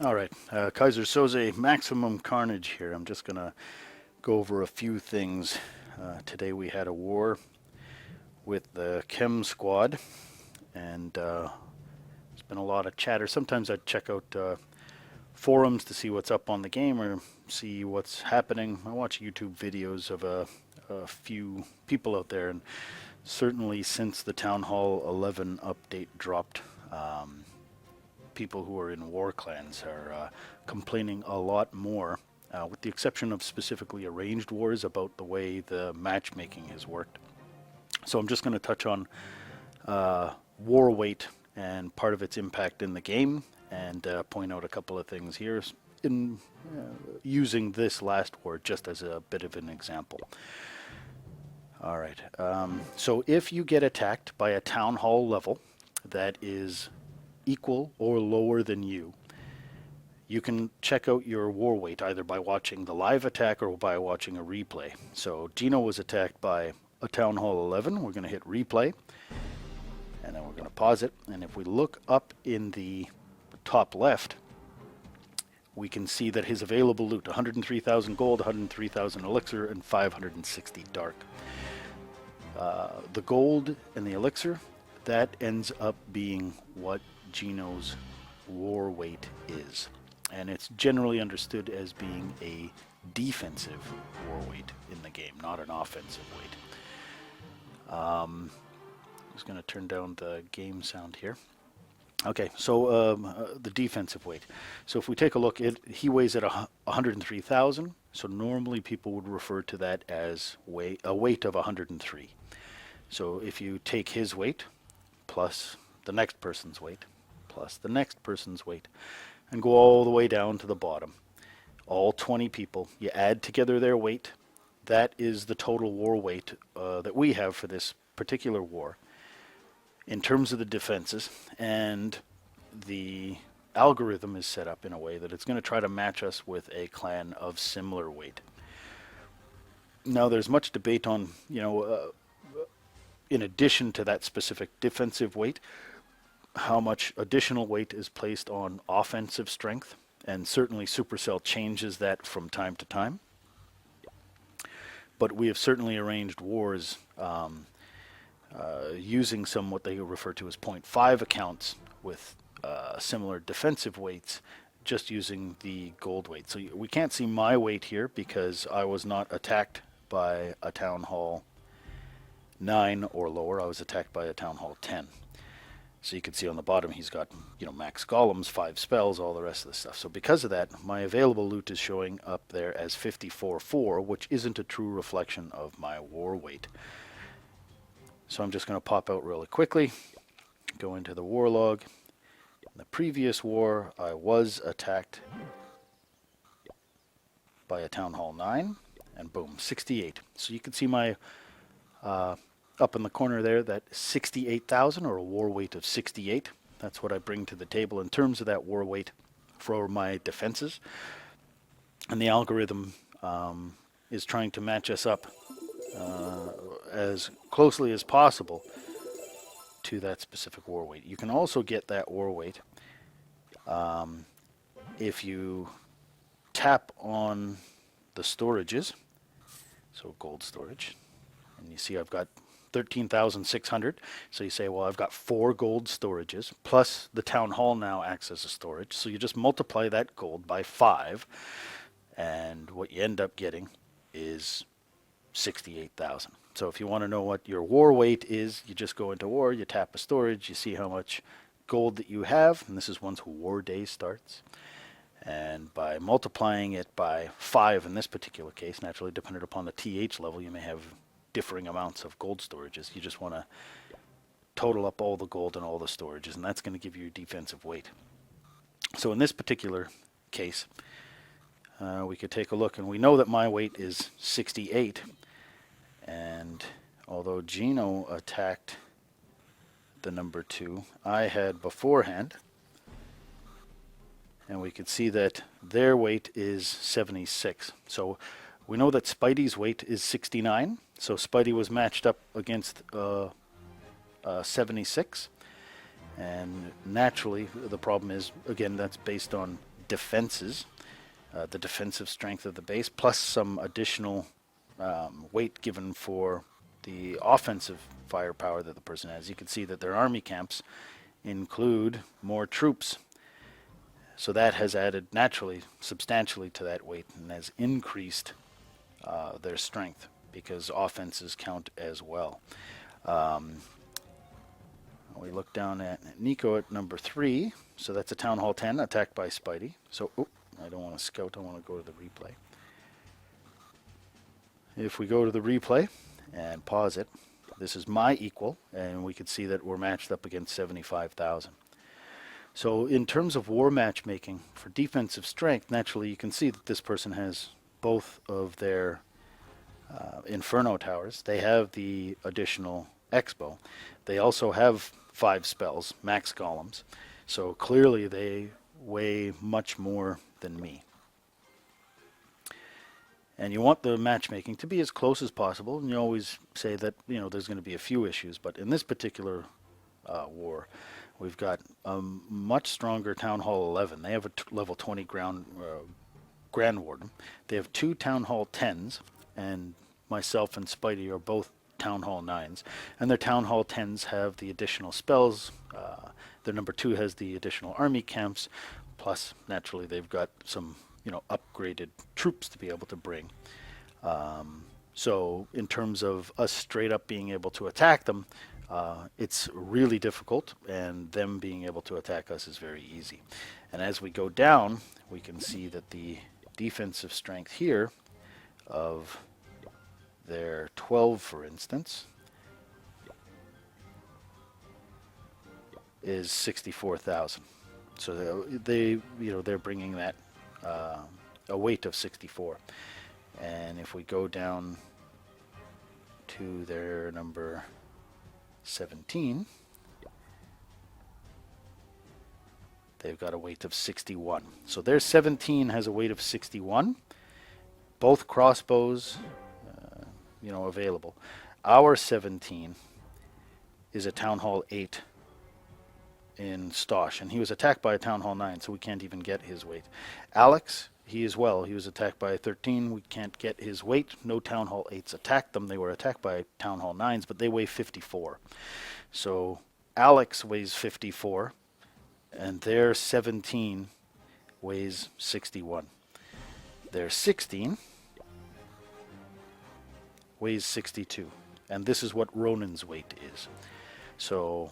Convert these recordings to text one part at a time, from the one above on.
All right, Kaiser Soze, Maximum Carnage here. I'm just going to go over a few things. Today we had a war with the Chem Squad, and there's been a lot of chatter. Sometimes I check out forums to see what's up on the game or see what's happening. I watch YouTube videos of a few people out there, and certainly since the Town Hall 11 update dropped, people who are in war clans are complaining a lot more, with the exception of specifically arranged wars, about the way the matchmaking has worked. So I'm just going to touch on war weight and part of its impact in the game, and point out a couple of things here in using this last war just as a bit of an example. All right, so if you get attacked by a town hall level that is equal or lower than you, you can check out your war weight either by watching the live attack or by watching a replay. So Gino was attacked by a Town Hall 11. We're going to hit replay, and then we're going to pause it. And if we look up in the top left, we can see that his available loot, 103,000 gold, 103,000 elixir, and 560 dark. The gold and the elixir, that ends up being what Gino's war weight is. And it's generally understood as being a defensive war weight in the game, not an offensive weight. I'm just going to turn down the game sound here. Okay, so the defensive weight. So if we take a look, he weighs at 103,000. So normally people would refer to that as a weight of 103. So if you take his weight plus the next person's weight plus the next person's weight and go all the way down to the bottom, all 20 people, you add together their weight, that is the total war weight that we have for this particular war in terms of the defenses. And the algorithm is set up in a way that it's going to try to match us with a clan of similar weight. Now there's much debate on, in addition to that specific defensive weight, how much additional weight is placed on offensive strength, and certainly Supercell changes that from time to time. But we have certainly arranged wars using some what they refer to as 0.5 accounts with similar defensive weights, just using the gold weight. So we can't see my weight here because I was not attacked by a Town Hall 9 or lower. I was attacked by a Town Hall 10. So you can see on the bottom he's got, max golems, 5 spells, all the rest of the stuff. So because of that, my available loot is showing up there as 54.4, which isn't a true reflection of my war weight. So I'm just going to pop out really quickly, go into the war log. In the previous war, I was attacked by a Town Hall 9, and boom, 68. So you can see my up in the corner there, that 68,000, or a war weight of 68. That's what I bring to the table in terms of that war weight for my defenses. And the algorithm is trying to match us up as closely as possible to that specific war weight. You can also get that war weight if you tap on the storages, so gold storage, and you see I've got 13,600. So you say, well, I've got 4 gold storages, plus the Town Hall now acts as a storage. So you just multiply that gold by 5, and what you end up getting is 68,000. So if you want to know what your war weight is, you just go into war, you tap a storage, you see how much gold that you have, and this is once war day starts. And by multiplying it by 5 in this particular case, naturally dependent upon the TH level, you may have differing amounts of gold storages. You just want to total up all the gold and all the storages, and that's going to give you your defensive weight. So in this particular case, we could take a look, and we know that my weight is 68. And although Gino attacked the number 2, I had beforehand, and we could see that their weight is 76. So we know that Spidey's weight is 69. So Spidey was matched up against 76. And naturally, the problem is, again, that's based on defenses, the defensive strength of the base, plus some additional weight given for the offensive firepower that the person has. You can see that their army camps include more troops. So that has added naturally, substantially to that weight and has increased their strength because offenses count as well. We look down at Nico at number 3. So that's a Town Hall 10 attacked by Spidey. So I don't want to scout, I want to go to the replay. If we go to the replay and pause it, this is my equal, and we can see that we're matched up against 75,000. So in terms of war matchmaking for defensive strength, naturally you can see that this person has both of their Inferno towers. They have the additional Expo. They also have 5 spells, max golems. So clearly they weigh much more than me. And you want the matchmaking to be as close as possible, and you always say that, you know, there's going to be a few issues, but in this particular war, we've got a much stronger Town Hall 11. They have a level 20 Grand Warden. They have 2 Town Hall 10s, and myself and Spidey are both Town Hall 9s. And their Town Hall 10s have the additional spells. Their number 2 has the additional army camps, plus naturally they've got some, you know, upgraded troops to be able to bring. So in terms of us straight up being able to attack them, it's really difficult, and them being able to attack us is very easy. And as we go down, we can see that the defensive strength here of their 12, for instance, is 64,000. So they, you know, they're bringing that a weight of 64. And if we go down to their number 17, they've got a weight of 61. So their 17 has a weight of 61. Both crossbows, you know, available. Our 17 is a Town Hall 8 in Stosh, and he was attacked by a Town Hall 9, so we can't even get his weight. Alex, he as well, he was attacked by a 13. We can't get his weight. No Town Hall 8s attacked them. They were attacked by Town Hall 9s, but they weigh 54. So Alex weighs 54, and their 17 weighs 61. Their 16 weighs 62, and this is what Ronin's weight is. So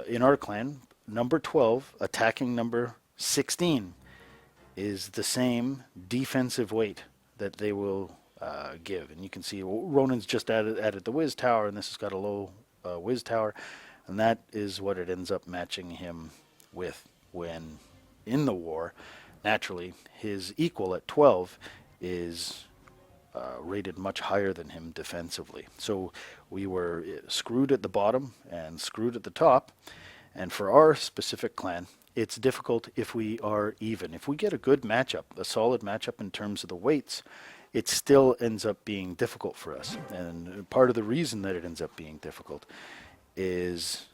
in our clan, number 12 attacking number 16 is the same defensive weight that they will give. And you can see Ronin's just added the Wiz Tower, and this has got a low Wiz Tower, and that is what it ends up matching him with when in the war. Naturally, his equal at 12 is rated much higher than him defensively. So we were screwed at the bottom and screwed at the top. And for our specific clan, it's difficult if we are even. If we get a good matchup, a solid matchup in terms of the weights, it still ends up being difficult for us. And part of the reason that it ends up being difficult is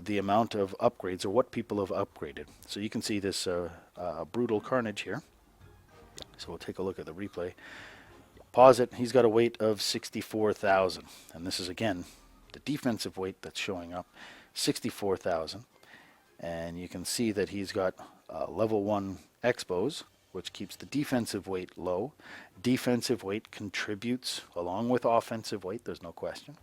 the amount of upgrades, or what people have upgraded. So you can see this Brutal Carnage here. So we'll take a look at the replay. Pause it. He's got a weight of 64,000. And this is, again, the defensive weight that's showing up, 64,000. And you can see that he's got level 1 Expos, which keeps the defensive weight low. Defensive weight contributes along with offensive weight, there's no question.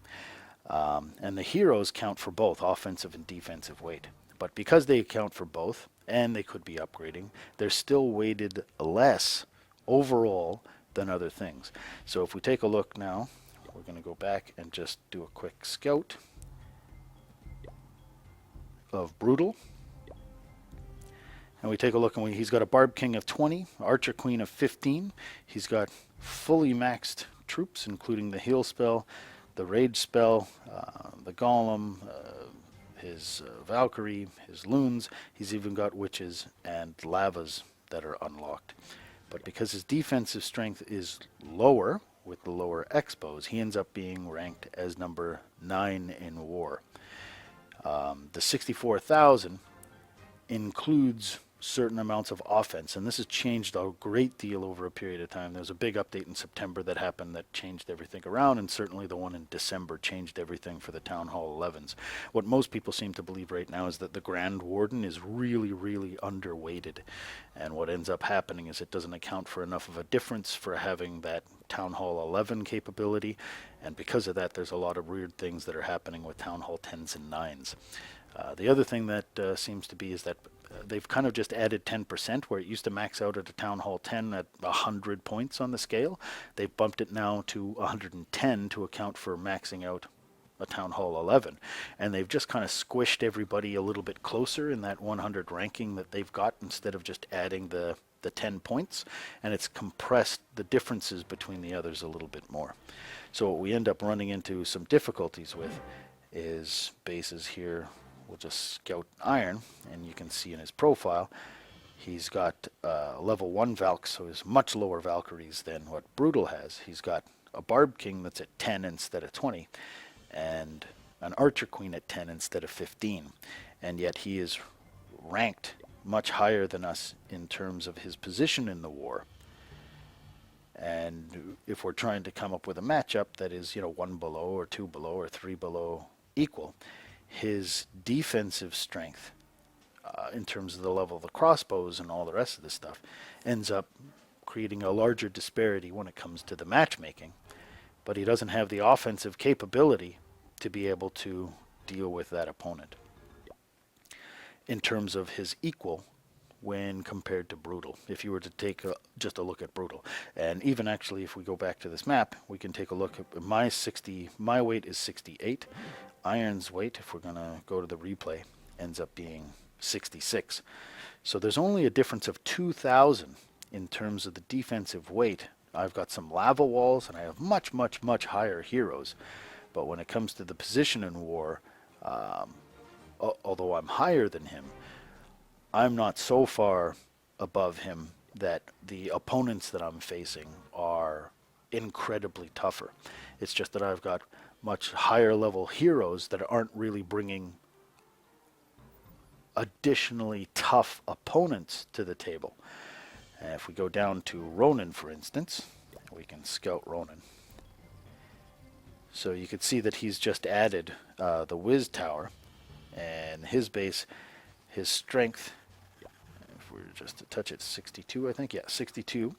And the heroes count for both offensive and defensive weight. But because they account for both, and they could be upgrading, they're still weighted less overall than other things. So if we take a look now, we're going to go back and just do a quick scout of Brutal. And we take a look, and he's got a Barb King of 20, Archer Queen of 15. He's got fully maxed troops, including the heal spell, the rage spell, the golem, his Valkyrie, his loons. He's even got witches and lavas that are unlocked. But because his defensive strength is lower, with the lower expos, he ends up being ranked as number 9 in war. The 64,000 includes certain amounts of offense, and this has changed a great deal over a period of time. There was a big update in September that happened that changed everything around, and certainly the one in December changed everything for the Town Hall 11s. What most people seem to believe right now is that the Grand Warden is really, really underweighted, and what ends up happening is it doesn't account for enough of a difference for having that Town Hall 11 capability, and because of that, there's a lot of weird things that are happening with Town Hall 10s and 9s. The other thing that seems to be is that they've kind of just added 10%, where it used to max out at a Town Hall 10 at 100 points on the scale. They've bumped it now to 110 to account for maxing out a Town Hall 11. And they've just kind of squished everybody a little bit closer in that 100 ranking that they've got, instead of just adding the 10 points. And it's compressed the differences between the others a little bit more. So what we end up running into some difficulties with is bases here. We'll just scout Iron, and you can see in his profile, he's got level 1 Valk, so he's much lower Valkyries than what Brutal has. He's got a Barb King that's at 10 instead of 20, and an Archer Queen at 10 instead of 15. And yet he is ranked much higher than us in terms of his position in the war. And if we're trying to come up with a matchup that is, 1 below or 2 below or 3 below equal, his defensive strength, in terms of the level of the crossbows and all the rest of this stuff, ends up creating a larger disparity when it comes to the matchmaking. But he doesn't have the offensive capability to be able to deal with that opponent in terms of his equal when compared to Brutal. If you were to take just a look at Brutal, and even actually if we go back to this map, we can take a look at my weight is 68. Iron's weight, if we're going to go to the replay, ends up being 66. So there's only a difference of 2,000 in terms of the defensive weight. I've got some lava walls, and I have much, much, much higher heroes. But when it comes to the position in war, although I'm higher than him, I'm not so far above him that the opponents that I'm facing are incredibly tougher. It's just that I've got much higher level heroes that aren't really bringing additionally tough opponents to the table. And if we go down to Ronan, for instance, we can scout Ronan. So you can see that he's just added the Wiz Tower, and his base, his strength, if we're just to touch it, 62, I think. Yeah, 62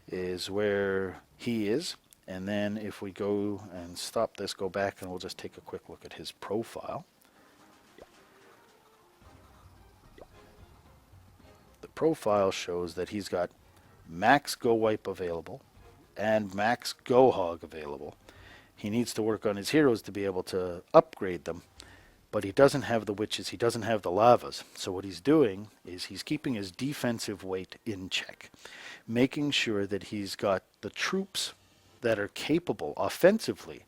is where he is. And then if we go and stop this, go back, and we'll just take a quick look at his profile. The profile shows that he's got max Go Wipe available and max Go Hog available. He needs to work on his heroes to be able to upgrade them, but he doesn't have the witches, he doesn't have the lavas. So what he's doing is he's keeping his defensive weight in check, making sure that he's got the troops that are capable offensively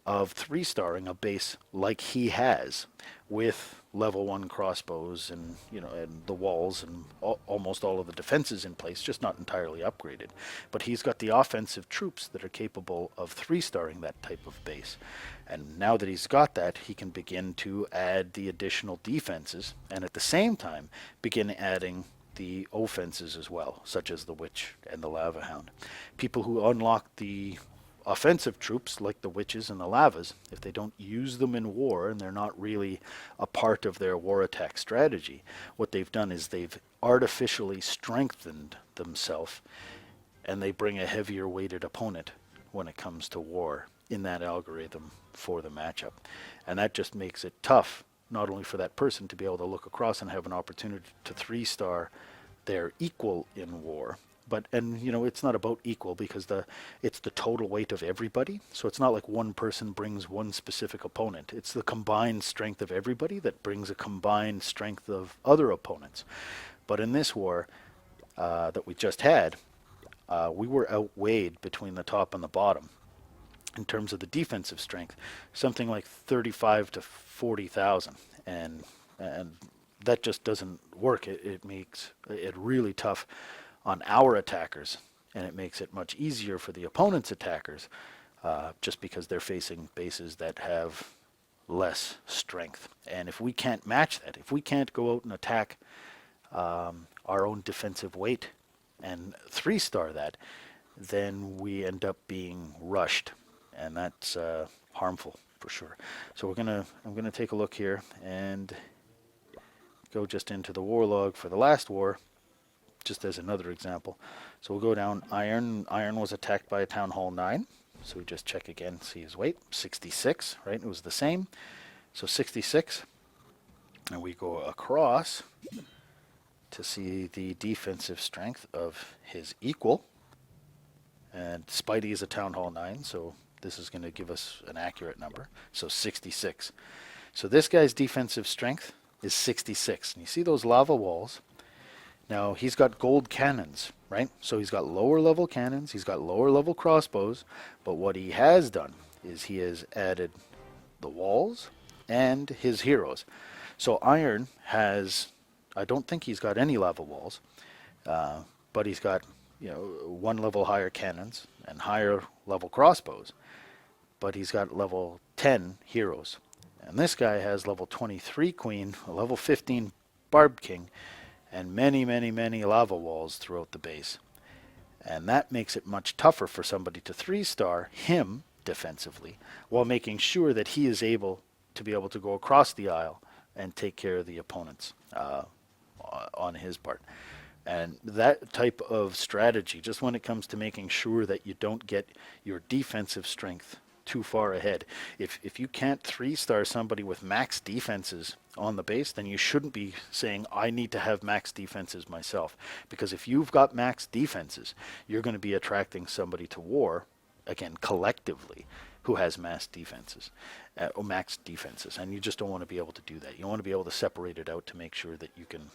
of 3-starring a base like he has, with level 1 crossbows and and the walls and almost all of the defenses in place, just not entirely upgraded. But he's got the offensive troops that are capable of 3-starring that type of base. And now that he's got that, he can begin to add the additional defenses, and at the same time begin adding the offenses as well, such as the Witch and the Lava Hound. People who unlock the offensive troops, like the Witches and the Lavas, if they don't use them in war and they're not really a part of their war attack strategy, what they've done is they've artificially strengthened themselves, and they bring a heavier weighted opponent when it comes to war in that algorithm for the matchup. And that just makes it tough, not only for that person to be able to look across and have an opportunity to 3-star their equal in war, but it's not about equal, because it's the total weight of everybody. So it's not like one person brings one specific opponent. It's the combined strength of everybody that brings a combined strength of other opponents. But in this war that we just had, we were outweighed between the top and the bottom in terms of the defensive strength, something like 35 to 40,000, and that just doesn't work. It makes it really tough on our attackers, and it makes it much easier for the opponent's attackers, just because they're facing bases that have less strength. And if we can't match that, if we can't go out and attack our own defensive weight and 3-star that, then we end up being rushed, and that's harmful for sure. So I'm gonna take a look here and go just into the war log for the last war, just as another example. So we'll go down Iron. Iron was attacked by a Town Hall 9. So we just check again, see his weight, 66, right? It was the same. So 66. And we go across to see the defensive strength of his equal. And Spidey is a Town Hall 9, so this is going to give us an accurate number. So 66. So this guy's defensive strength is 66. And you see those lava walls? Now, he's got gold cannons, right? So he's got lower level cannons, he's got lower level crossbows, but what he has done is he has added the walls and his heroes. So Iron has, I don't think he's got any lava walls, but he's got, 1 level higher cannons and higher level crossbows, but he's got level 10 heroes. And this guy has level 23 Queen, a level 15 Barb King, and many, many, many lava walls throughout the base. And that makes it much tougher for somebody to 3-star him defensively, while making sure that he is able to be able to go across the aisle and take care of the opponents on his part. And that type of strategy, just when it comes to making sure that you don't get your defensive strength too far ahead. If you can't 3-star somebody with max defenses on the base, then you shouldn't be saying, I need to have max defenses myself. Because if you've got max defenses, you're going to be attracting somebody to war, again, collectively, who has max defenses, and you just don't want to be able to do that. You want to be able to separate it out to make sure that you can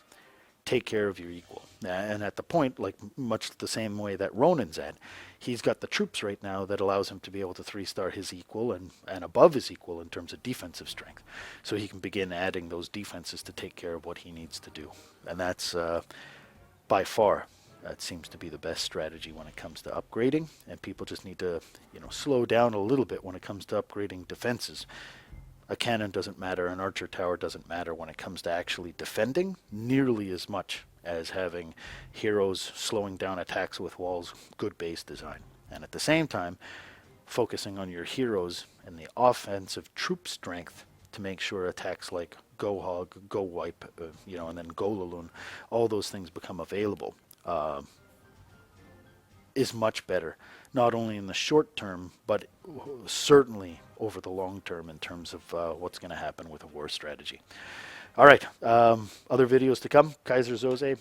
take care of your equal. And at the point, like much the same way that Ronin's at, he's got the troops right now that allows him to be able to 3-star his equal and above his equal in terms of defensive strength. So he can begin adding those defenses to take care of what he needs to do. And that's by far, that seems to be the best strategy when it comes to upgrading. And people just need to, slow down a little bit when it comes to upgrading defenses. A cannon doesn't matter, an archer tower doesn't matter when it comes to actually defending nearly as much as having heroes slowing down attacks with walls, good base design. And at the same time, focusing on your heroes and the offensive troop strength to make sure attacks like Go Hog, Go Wipe, and then Go Laloon, all those things become available, is much better, not only in the short term, but certainly over the long term in terms of what's going to happen with a war strategy. All right, other videos to come. Kaiser Soze,